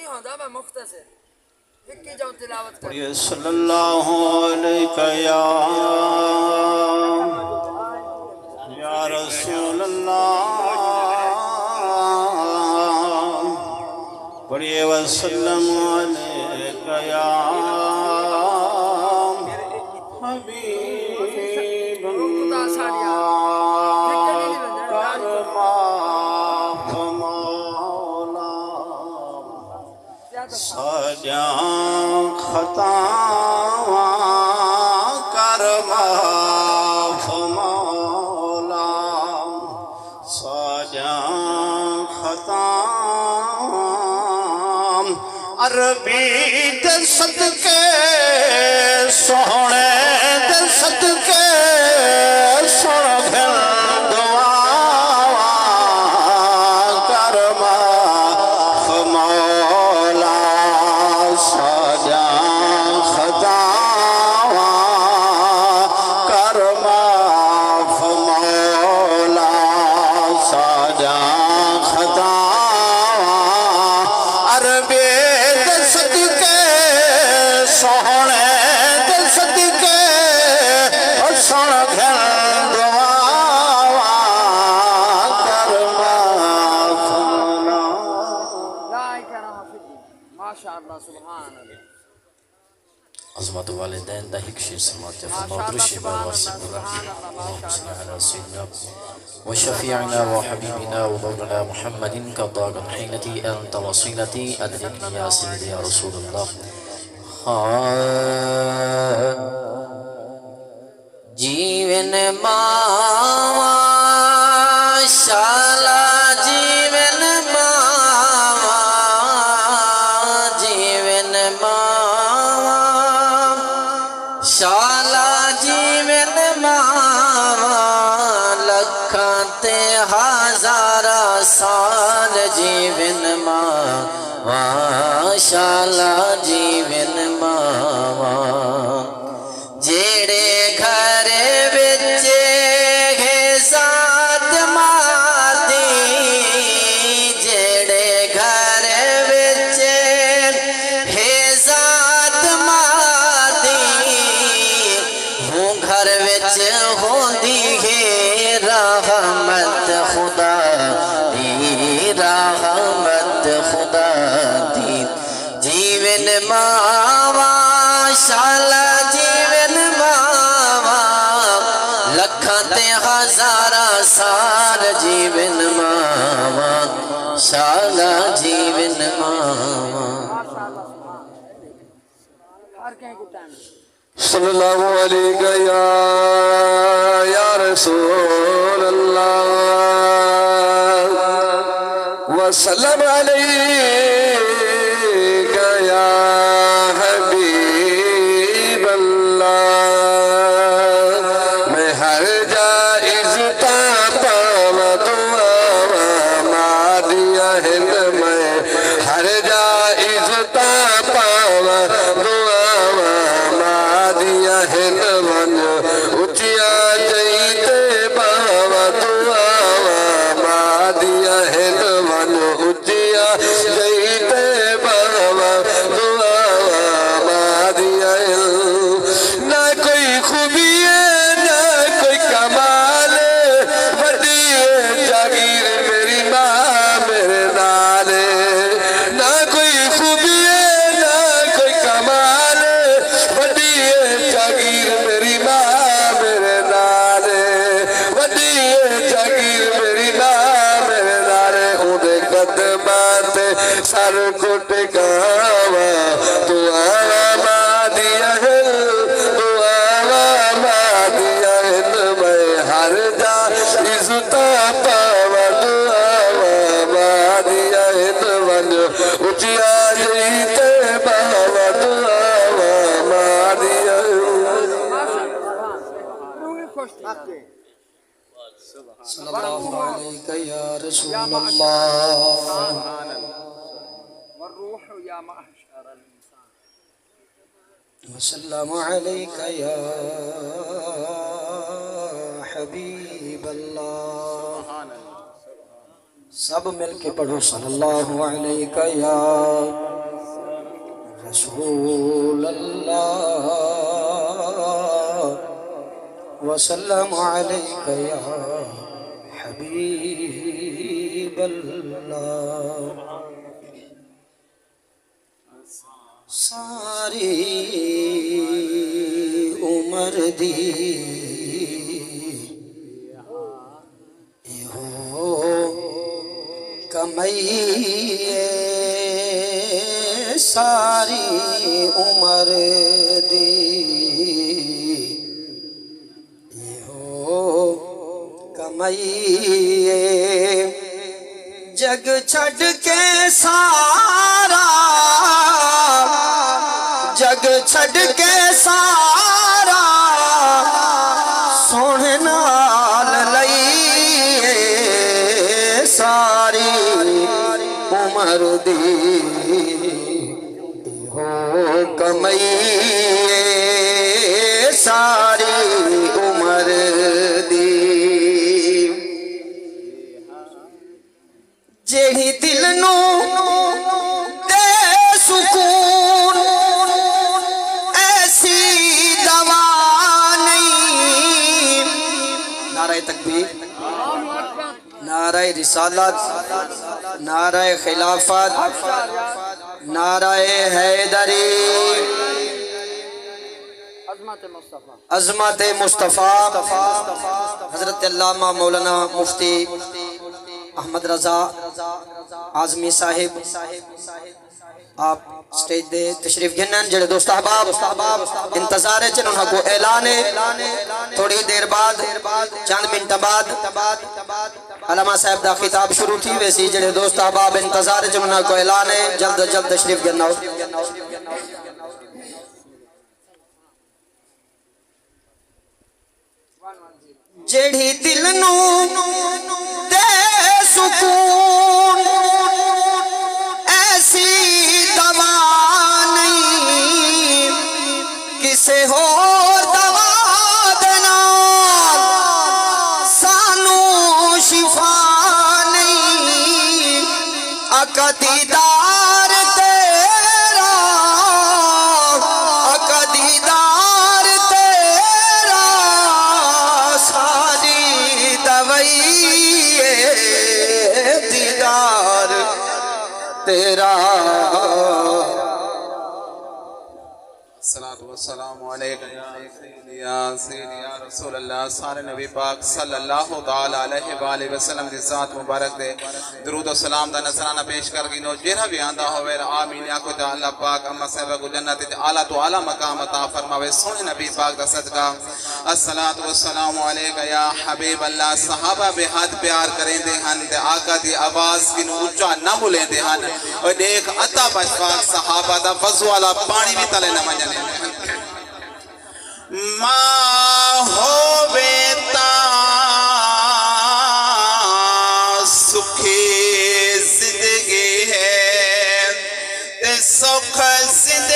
ہوندہ میں مختصر ہکی جاؤں تلاوت کر صلی اللہ علیہ یا رسول اللہ پڑھئے وسلم علیہ یا حبیب اللہ کرما مولا سجاں خطاواں کرما مولا سجاں خطاواں عربی دے صدقے سونے دے صدقے سونے دعا کرما مولا سجاں خطاواں کرما مولا سجاں خطاواں عربی دے صدقے سونے دے صدقے سونے دعا کرما مولا لا اکرام فی الدین ماشاءاللہ سبحان اللہ عظمت والدین دا ایک شیر سماعت فرماؤ درشی بار واسم الرحیم اللہم صلی علی سیدنا وشفیعنا وحبیبنا ومولانا محمد قضاء حینتی انت وصیلتی ادرکنی یا سیدی یا رسول اللہ جیون ماما شالا جیون ماما جیون ماما شالا جیون ماما لکھاتے ہزارہ سال جیون ماما شالا جیون ماما جیڑے گھر بچے ہے ساتھ ماتی جیڑے گھر بچے ہے ساتھ ماتی ہوں گھر بچ ہوندی ہے رحمت خدا دی رحمت خدا دی جیون ماما شالا جیون ماما لکھاتے ہزارہ سال جیون ماما شالا جیون ماما ہر کہیں کو ٹائم صلی اللہ علیہ یا رسول اللہ وسلم علیہ یا حبیب اللہ میں ہر جائز پاپام دعا مادیا ہند میں ہر جائز پاپام دعا مادیا ہند من اچیا جیتے باوا دعا مادیا ہند من اچیا جیتے باوا دعا مادیا نہ کوئی خوبی ہے نہ کوئی کمال بڑی جاگیر میری ماں میرے نال نہ کوئی خوبی ہے نہ کوئی کمال بڑی جاگیر میری ماں میرے نال بڑی جاگیر میری ماں میرے نال اندے قدمات سر کو ٹکاوا دعا مادیا ہل دعا مادیا ہل میں ہر جا عزتا پاوا دعا مادیا ہل ونج اچیا جیتے باوا دعا مادیا ہل روحی خوش تھی صلی اللہ علیہ یا رسول اللہ والروح یا معشر الانسان وسلم علیک یا حبیب اللہ سب مل کے پڑھو صلی اللہ علیہ یا وسلم عليك يا حبيب الله ساری عمر دی ہو کمائیے ساری عمر دی ہو کمائیے جگ چھڈ کے سارا جگ چھڈ کے سارا سونے نال لئیے ساری عمر دی ہو کمائیے ساری عمر دی جیڑی دل نو دے سکون ایسی دوا نہیں نعرہ تکبیر نعرہ رسالت نعرہ خلافت نعرہ حیدری عظمت مصطفیٰ حضرت علامہ مولانا مفتی احمد رضا اعظمی صاحب آپ سٹیج دے تشریف گنن جڑے دوست احباب انتظار ہے چنہوں کو اعلان ہے تھوڑی دیر بعد چند منٹ بعد علامہ صاحب دا خطاب شروع تھی ویسی جڑے دوست احباب انتظار ہے چنہوں کو اعلان ہے جلد جلد تشریف گنن جیڑی دل نو دے سکون ایسی دوا نہیں کسے اور دوا دینا سانو شفا نہیں آقا دیدار تیرا آقا دیدار تیرا ساری دوائیے دیدار تیرا الصلاة والسلام علیکم یا سیدی یا رسول اللہ سارے نبی پاک صلی اللہ تعالی علیہ وآلہ وسلم دی ذات مبارک دے درود و سلام دا نظرانہ پیش کر گی نو جہاں بھی آندہ ہوئے آمین یا کو دا اللہ پاک اما صحبہ کو جنت تے اعلیٰ تو اعلیٰ مقام عطا فرماوے سونے نبی پاک دا صدقہ الصلاة والسلام علیکم یا حبیب اللہ صحابہ بے حد پیار کریں دے ہن تے آقا دی آواز کی نو اچھا نہ بھولیں دے ہن اور دیکھ عطا بشفاق صحابہ دا وضو والا پانی بھی تلے نہ منجنے ماں ہو بیتا سکھی زندگی ہے تے سکھ زندگی